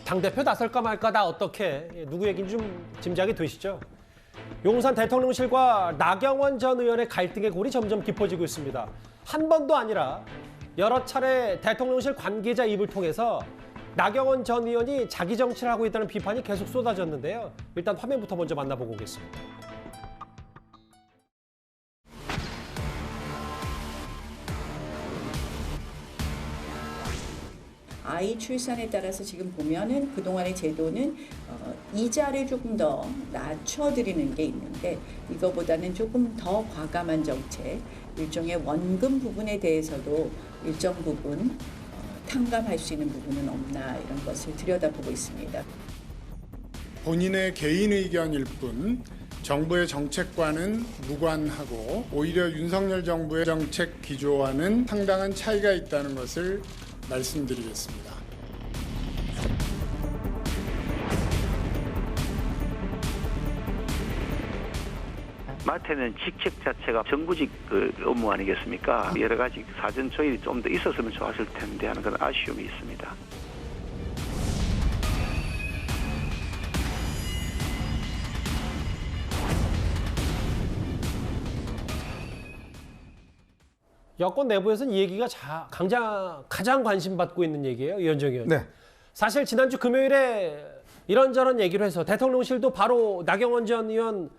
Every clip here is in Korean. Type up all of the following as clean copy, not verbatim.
당대표 나설까 말까 다 어떻게 누구 얘기인지 좀 짐작이 되시죠? 용산 대통령실과 나경원 전 의원의 갈등의 골이 점점 깊어지고 있습니다. 한 번도 아니라 여러 차례 대통령실 관계자 입을 통해서 나경원 전 의원이 자기 정치를 하고 있다는 비판이 계속 쏟아졌는데요. 일단 화면부터 먼저 만나보고 오겠습니다. 아이 출산에 따라서 지금 보면은 그동안의 제도는 이자를 조금 더 낮춰드리는 게 있는데 이거보다는 조금 더 과감한 정책, 일종의 원금 부분에 대해서도 일정 부분 탕감할 수 있는 부분은 없나 이런 것을 들여다보고 있습니다. 본인의 개인 의견일 뿐 정부의 정책과는 무관하고 오히려 윤석열 정부의 정책 기조와는 상당한 차이가 있다는 것을 말씀드리겠습니다. 마트는 직책 자체가 정부직 업무 아니겠습니까? 여러 가지 사전 조율이 좀 더 있었으면 좋았을 텐데 하는 그런 아쉬움이 있습니다. 여권 내부에서는 이 얘기가 가장 관심받고 있는 얘기예요. 이현정 의원. 네. 사실 지난주 금요일에 이런저런 얘기를 해서 대통령실도 바로 나경원 전 의원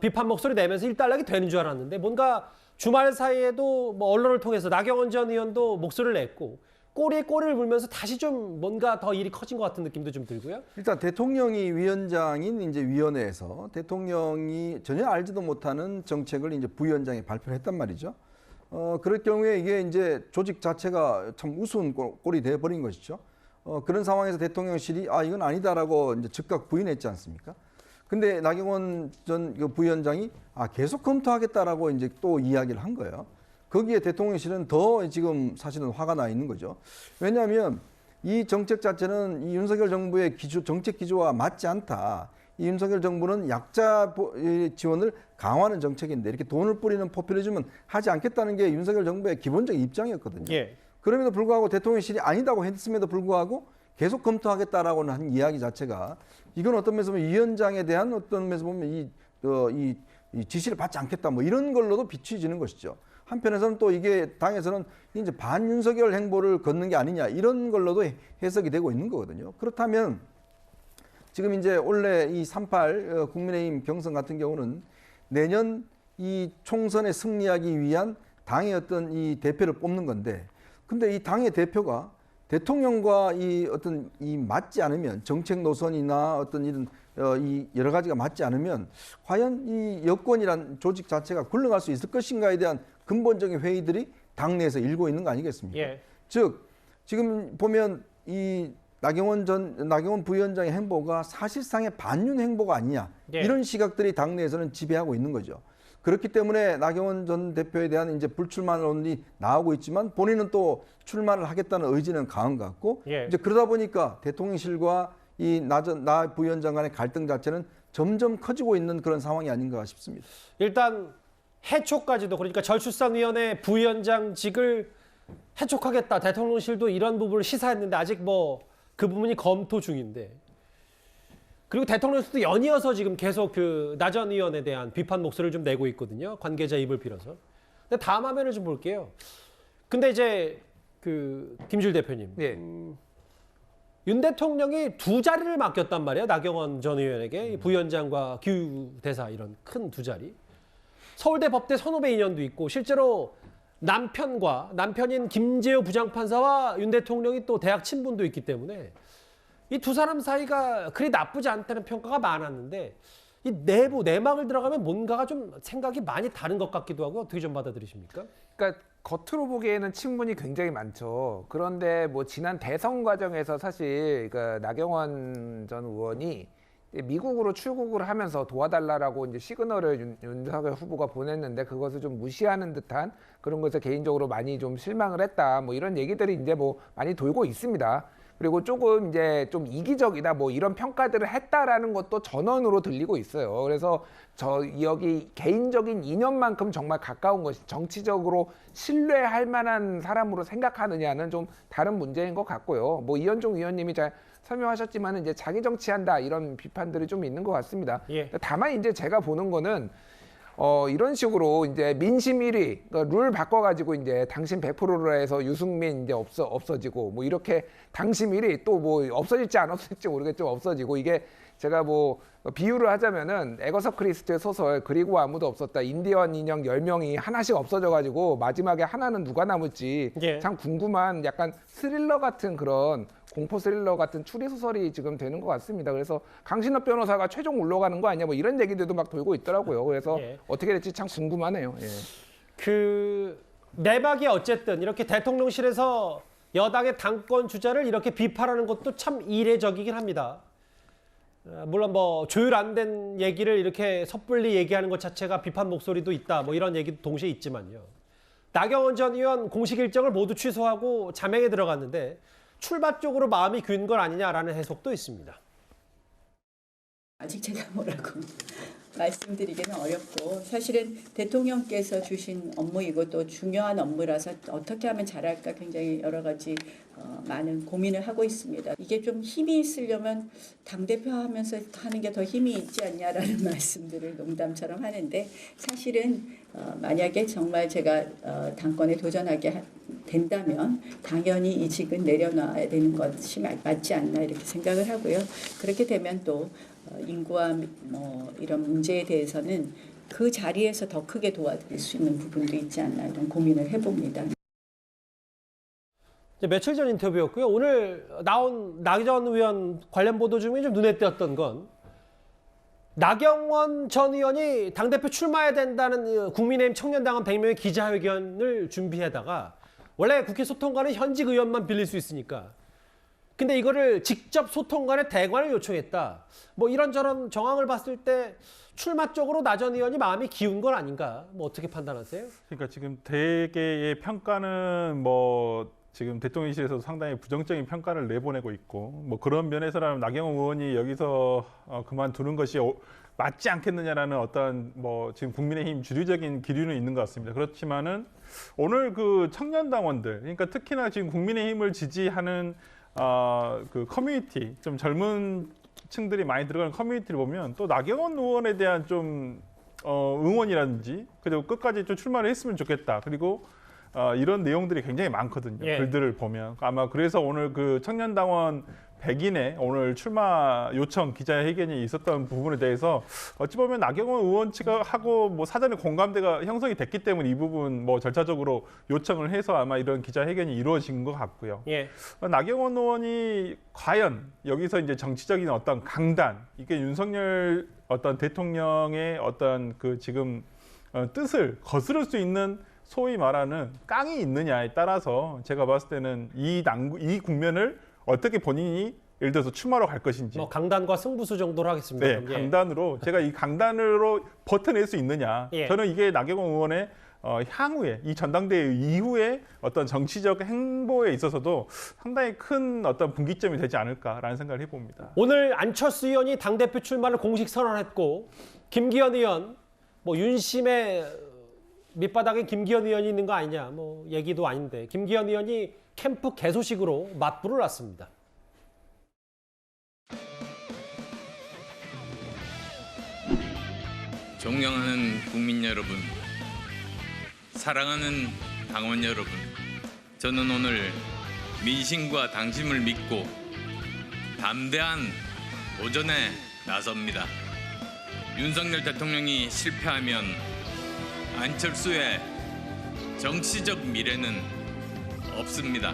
비판 목소리 내면서 일단락이 되는 줄 알았는데 뭔가 주말 사이에도 뭐 언론을 통해서 나경원 전 의원도 목소리를 냈고 꼬리에 꼬리를 물면서 다시 좀 뭔가 더 일이 커진 것 같은 느낌도 좀 들고요. 일단 대통령이 위원장인 이제 위원회에서 대통령이 전혀 알지도 못하는 정책을 이제 부위원장이 발표를 했단 말이죠. 그럴 경우에 이게 이제 조직 자체가 참 우스운 꼴이 돼버린 것이죠. 그런 상황에서 대통령실이 이건 아니다라고 이제 즉각 부인했지 않습니까? 근데 나경원 전 부위원장이 계속 검토하겠다라고 이제 또 이야기를 한 거예요. 거기에 대통령실은 더 지금 사실은 화가 나 있는 거죠. 왜냐하면 이 정책 자체는 이 윤석열 정부의 정책 기조와 맞지 않다. 이 윤석열 정부는 약자 지원을 강화하는 정책인데 이렇게 돈을 뿌리는 포퓰리즘은 하지 않겠다는 게 윤석열 정부의 기본적인 입장이었거든요. 예. 그럼에도 불구하고 대통령실이 아니다고 했음에도 불구하고 계속 검토하겠다라고는 한 이야기 자체가 이건 어떤 면에서 보면 위원장에 대한 어떤 면에서 보면 이 지시를 받지 않겠다 뭐 이런 걸로도 비추어지는 것이죠. 한편에서는 또 이게 당에서는 이제 반윤석열 행보를 걷는 게 아니냐 이런 걸로도 해석이 되고 있는 거거든요. 그렇다면 지금 이제 원래 이 38 국민의힘 경선 같은 경우는 내년 이 총선에 승리하기 위한 당의 어떤 이 대표를 뽑는 건데, 근데 이 당의 대표가 대통령과 이 어떤 이 맞지 않으면 정책 노선이나 어떤 이런 이 여러 가지가 맞지 않으면 과연 이 여권이란 조직 자체가 굴러갈 수 있을 것인가에 대한 근본적인 회의들이 당내에서 일고 있는 거 아니겠습니까? 예. 즉 지금 보면 이 나경원 부위원장의 행보가 사실상의 반윤 행보가 아니냐 예. 이런 시각들이 당내에서는 지배하고 있는 거죠. 그렇기 때문에 나경원 전 대표에 대한 이제 불출마론이 나오고 있지만 본인은 또 출마를 하겠다는 의지는 강한 것 같고 예. 이제 그러다 보니까 대통령실과 이 나 부위원장 간의 갈등 자체는 점점 커지고 있는 그런 상황이 아닌가 싶습니다. 일단 해촉까지도 그러니까 저출산위원회 부위원장직을 해촉하겠다. 대통령실도 이런 부분을 시사했는데 아직 뭐 그 부분이 검토 중인데 그리고 대통령실도 연이어서 지금 계속 그 나 전 의원에 대한 비판 목소리를 좀 내고 있거든요. 관계자 입을 빌어서. 근데 다음 화면을 좀 볼게요. 근데 이제 그 김주일 대표님. 네. 윤 대통령이 두 자리를 맡겼단 말이에요. 나경원 전 의원에게 부위원장과 기후대사 이런 큰 두 자리. 서울대 법대 선후배 인연도 있고 실제로 남편인 김재호 부장판사와 윤 대통령이 또 대학 친분도 있기 때문에 이 두 사람 사이가 그리 나쁘지 않다는 평가가 많았는데 이 내막을 들어가면 뭔가가 좀 생각이 많이 다른 것 같기도 하고 어떻게 좀 받아들이십니까? 그러니까 겉으로 보기에는 친분이 굉장히 많죠. 그런데 뭐 지난 대선 과정에서 사실 그러니까 나경원 전 의원이 미국으로 출국을 하면서 도와달라라고 이제 시그널을 윤석열 후보가 보냈는데 그것을 좀 무시하는 듯한 그런 것에 개인적으로 많이 좀 실망을 했다. 뭐 이런 얘기들이 이제 뭐 많이 돌고 있습니다. 그리고 조금 이제 좀 이기적이다 뭐 이런 평가들을 했다라는 것도 전언으로 들리고 있어요. 그래서 여기 개인적인 인연만큼 정말 가까운 것이 정치적으로 신뢰할 만한 사람으로 생각하느냐는 좀 다른 문제인 것 같고요. 뭐 이현종 의원님이 잘 설명하셨지만 이제 자기 정치한다 이런 비판들이 좀 있는 것 같습니다. 예. 다만 이제 제가 보는 거는 이런 식으로 이제 민심 1위 그러니까 룰 바꿔가지고 이제 당신 100%로 해서 유승민 이제 없어지고 뭐 이렇게 당심 1위 또 뭐 없어질지 안 없어질지 모르겠지만 없어지고 이게 제가 뭐 비유를 하자면은 에거서 크리스트의 소설 그리고 아무도 없었다 인디언 인형 10명이 하나씩 없어져가지고 마지막에 하나는 누가 남을지 예. 참 궁금한 약간 스릴러 같은 그런 공포 스릴러 같은 추리 소설이 지금 되는 것 같습니다. 그래서 강신업 변호사가 최종 올라가는 거 아니냐 뭐 이런 얘기들도 막 돌고 있더라고요. 그래서 예. 어떻게 될지 참 궁금하네요. 예. 그 내박이 어쨌든 이렇게 대통령실에서 여당의 당권 주자를 이렇게 비판하는 것도 참 이례적이긴 합니다. 물론 뭐 조율 안 된 얘기를 이렇게 섣불리 얘기하는 것 자체가 비판 목소리도 있다. 뭐 이런 얘기도 동시에 있지만요. 나경원 전 의원 공식 일정을 모두 취소하고 잠행에 들어갔는데 출마 쪽으로 마음이 균 건 아니냐라는 해석도 있습니다. 아직 제가 뭐라고 말씀드리기는 어렵고 사실은 대통령께서 주신 업무이고 또 중요한 업무라서 어떻게 하면 잘할까 굉장히 여러 가지 많은 고민을 하고 있습니다. 이게 좀 힘이 있으려면 당대표 하면서 하는 게 더 힘이 있지 않냐라는 말씀들을 농담처럼 하는데 사실은 만약에 정말 제가 당권에 도전하게 된다면 당연히 이직은 내려놔야 되는 것이 맞지 않나 이렇게 생각을 하고요. 그렇게 되면 또 인구와 뭐 이런 문제에 대해서는 그 자리에서 더 크게 도와드릴 수 있는 부분도 있지 않나 이런 고민을 해봅니다. 며칠 전 인터뷰였고요. 오늘 나온 나 전 의원 관련 보도 중에 좀 눈에 띄었던 건 나경원 전 의원이 당대표 출마해야 된다는 국민의힘 청년당원 100명의 기자회견을 준비하다가 원래 국회 소통관은 현직 의원만 빌릴 수 있으니까 근데 이거를 직접 소통관에 대관을 요청했다. 뭐 이런저런 정황을 봤을 때 출마 쪽으로 나 전 의원이 마음이 기운 건 아닌가? 뭐 어떻게 판단하세요? 그러니까 지금 대개의 평가는 뭐 지금 대통령실에서 상당히 부정적인 평가를 내보내고 있고 뭐 그런 면에서라면 나경원 의원이 여기서 그만두는 것이 맞지 않겠느냐라는 어떤 뭐 지금 국민의힘 주류적인 기류는 있는 것 같습니다. 그렇지만은 오늘 그 청년당원들 그러니까 특히나 지금 국민의힘을 지지하는 그 커뮤니티 좀 젊은 층들이 많이 들어가는 커뮤니티를 보면 또 나경원 의원에 대한 좀 응원이라든지 그리고 끝까지 좀 출마를 했으면 좋겠다. 그리고 이런 내용들이 굉장히 많거든요. 예. 글들을 보면 아마 그래서 오늘 그 청년당원 100인의 오늘 출마 요청 기자회견이 있었던 부분에 대해서 어찌 보면 나경원 의원 측하고 뭐 사전에 공감대가 형성이 됐기 때문에 이 부분 뭐 절차적으로 요청을 해서 아마 이런 기자회견이 이루어진 것 같고요. 예. 나경원 의원이 과연 여기서 이제 정치적인 어떤 강단 이게 윤석열 어떤 대통령의 어떤 그 지금 뜻을 거스를 수 있는 소위 말하는 깡이 있느냐에 따라서 제가 봤을 때는 이 국면을 어떻게 본인이 예를 들어서 출마로 갈 것인지 뭐 강단과 승부수 정도로 하겠습니다. 네, 그럼. 예. 강단으로 제가 이 강단으로 버텨낼 수 있느냐 예. 저는 이게 나경원 의원의 향후에 이 전당대회 이후에 어떤 정치적 행보에 있어서도 상당히 큰 어떤 분기점이 되지 않을까라는 생각을 해봅니다. 오늘 안철수 의원이 당대표 출마를 공식 선언했고 김기현 의원 뭐 윤심의 밑바닥에 김기현 의원이 있는 거 아니냐 뭐 얘기도 아닌데 김기현 의원이 캠프 개소식으로 맞불을 놨습니다. 존경하는 국민 여러분, 사랑하는 당원 여러분, 저는 오늘 민심과 당심을 믿고 담대한 도전에 나섭니다. 윤석열 대통령이 실패하면 안철수의 정치적 미래는 없습니다.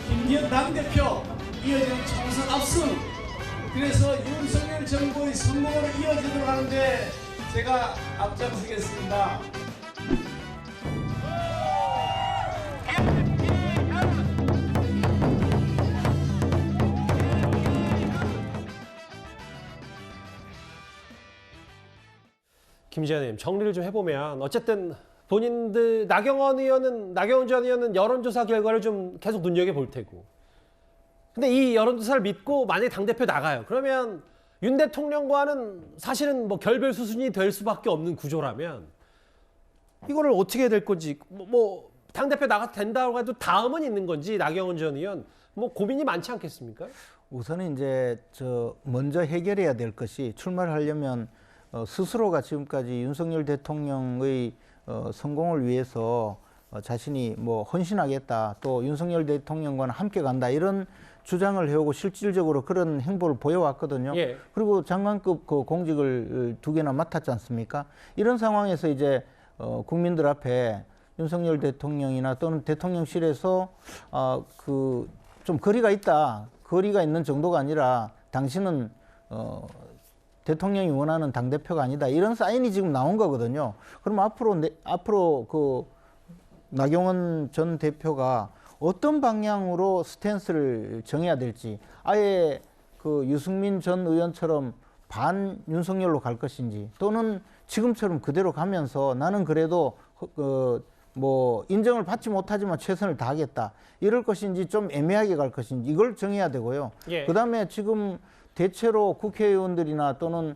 김기현 당대표 이어지는 총선 압승, 그래서 윤석열 정부의 성공으로 이어지도록 하는데 제가 앞장서겠습니다. 김지현님 정리를 좀 해보면 어쨌든 본인들 나경원 전 의원은 여론조사 결과를 좀 계속 눈여겨볼 테고 근데 이 여론조사를 믿고 만약에 당대표 나가요. 그러면 윤 대통령과는 사실은 뭐 결별 수순이 될 수밖에 없는 구조라면 이거를 어떻게 해야 될 건지 뭐 당대표 나가도 된다고 해도 다음은 있는 건지 나경원 전 의원 뭐 고민이 많지 않겠습니까? 우선은 이제 먼저 해결해야 될 것이 출마를 하려면 스스로가 지금까지 윤석열 대통령의 성공을 위해서 자신이 뭐 헌신하겠다, 또 윤석열 대통령과는 함께 간다 이런 주장을 해오고 실질적으로 그런 행보를 보여왔거든요. 예. 그리고 장관급 그 공직을 2개나 맡았지 않습니까? 이런 상황에서 이제 국민들 앞에 윤석열 대통령이나 또는 대통령실에서 좀 거리가 있다. 거리가 있는 정도가 아니라 당신은 대통령이 원하는 당대표가 아니다. 이런 사인이 지금 나온 거거든요. 그럼 앞으로 그 나경원 전 대표가 어떤 방향으로 스탠스를 정해야 될지, 아예 그 유승민 전 의원처럼 반 윤석열로 갈 것인지, 또는 지금처럼 그대로 가면서 나는 그래도 뭐 인정을 받지 못하지만 최선을 다하겠다 이럴 것인지, 좀 애매하게 갈 것인지 이걸 정해야 되고요. 예. 그다음에 지금 대체로 국회의원들이나 또는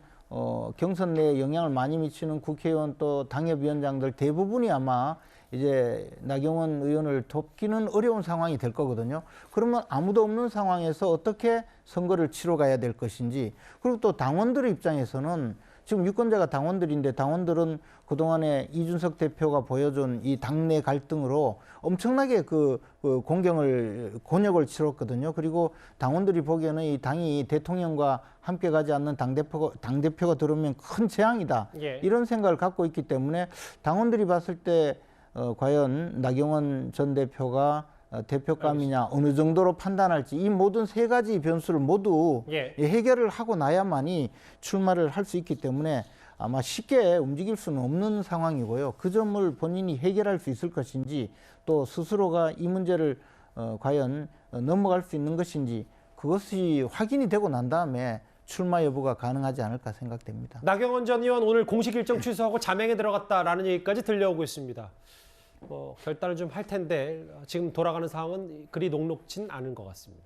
경선 내에 영향을 많이 미치는 국회의원 또 당협위원장들 대부분이 아마 이제 나경원 의원을 돕기는 어려운 상황이 될 거거든요. 그러면 아무도 없는 상황에서 어떻게 선거를 치러 가야 될 것인지, 그리고 또 당원들의 입장에서는 지금 유권자가 당원들인데, 당원들은 그동안에 이준석 대표가 보여준 이 당내 갈등으로 엄청나게 곤욕을 치렀거든요. 그리고 당원들이 보기에는 이 당이 대통령과 함께 가지 않는 당대표가 들어오면 큰 재앙이다. 예. 이런 생각을 갖고 있기 때문에 당원들이 봤을 때 과연 나경원 전 대표가 대표감이냐 어느 정도로 판단할지, 이 모든 3가지 변수를 모두 예. 해결을 하고 나야만이 출마를 할 수 있기 때문에 아마 쉽게 움직일 수는 없는 상황이고요. 그 점을 본인이 해결할 수 있을 것인지, 또 스스로가 이 문제를 과연 넘어갈 수 있는 것인지, 그것이 확인이 되고 난 다음에 출마 여부가 가능하지 않을까 생각됩니다. 나경원 전 의원 오늘 공식 일정 취소하고 잠행에 들어갔다라는 얘기까지 들려오고 있습니다. 뭐 결단을 좀 할 텐데 지금 돌아가는 상황은 그리 녹록진 않은 것 같습니다.